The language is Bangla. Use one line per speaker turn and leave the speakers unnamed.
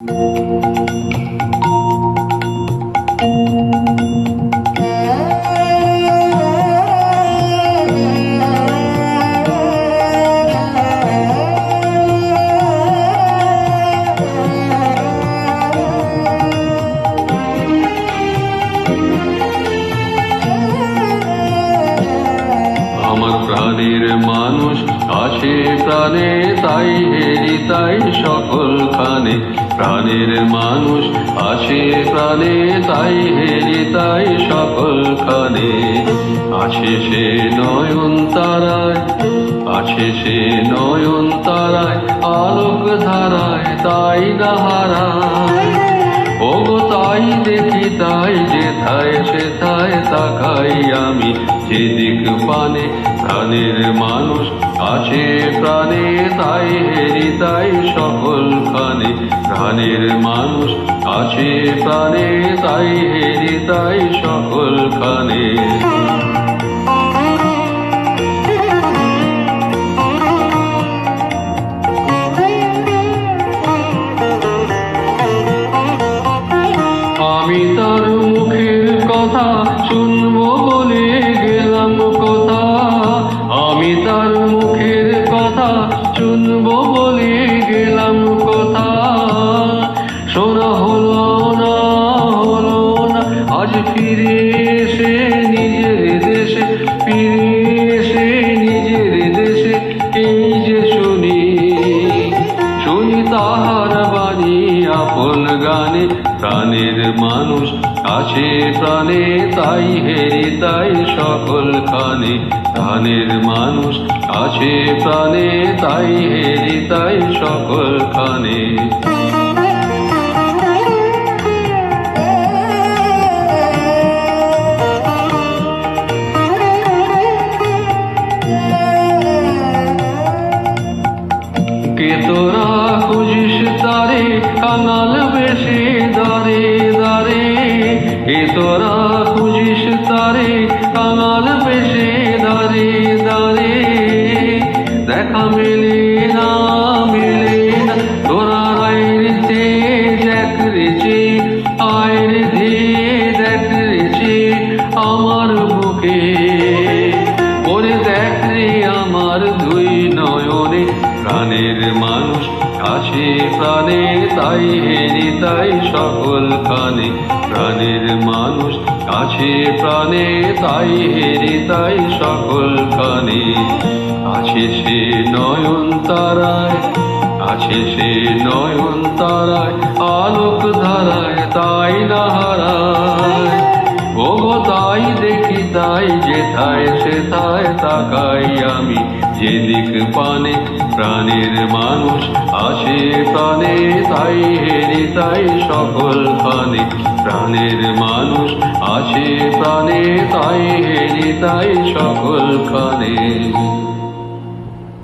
আমার প্রাণের মানুষ আছে প্রাণে, তাই হেরি তাই সকলখানে। প্রাণের মানুষ আছে প্রাণে, তাই হেরি তাই সকলখানে। আছে সে নয়ন তারায়, আছে সে নয়ন তারায়, আলোক ধারায় তাই না হারায়। ওগো তাই দেখি তাই যেথায় সেথায় তাকাই আমি, যেদিক পানে। প্রাণের মানুষ আছে প্রাণে, তাই হেরি তাই সকলখানে। প্রাণের মানুষ আছে প্রাণে, তাই হেরি তাই সকলখানে। আমি তার মুখের কথা শুনবো বলে গেলাম কথা, আমি তার মুখের কথা শুনবো বলে গেলাম কথা। শোনা হলো না, হলো না, আজ ফিরে এসে নিজের দেশে, ফিরে এসে নিজের দেশে। এই যে শুনি, শুনি তাহার বাণী আপন গানে। প্রাণের মানুষ আছে প্রাণে, তাই হেরি তাই সকলখানে। প্রাণের মানুষ আছে প্রাণে, তাই হেরি তাই সকলখানে। কে তোরা খুঁজিস তারে কাঙাল বেশে দাঁড়ে দাঁড়ে, কে তোরা খুঁজিস তারে কাঙাল বেশে দাঁড়ে দাঁড়ে। দেখা মেলে না, মেলে না, তোরা রায়ের ধে দেখ রেছে, আয়ের ধে দেখ রেছে আমার বুকে। ওরে দেখ রে আমার দুই নয়নে। প্রাণের মানুষ আছে প্রাণে, তাই হেরি তাই সকলখানে। প্রাণের মানুষ আছে প্রাণে, তাই হেরি তাই সকলখানে। আছে সে নয়ন তারায়, আছে সে নয়ন তারায়, আলোক ধারায় তাই না হারায়। ওগো তাই দেখি তাই যেথায় সেথায় তাকাই আমি, যেদিক পানে। প্রাণের মানুষ আছে প্রাণে, তাই হেরি তাই সকলখানে। প্রাণের মানুষ আছে প্রাণে, তাই হেরি তাই সকলখানে।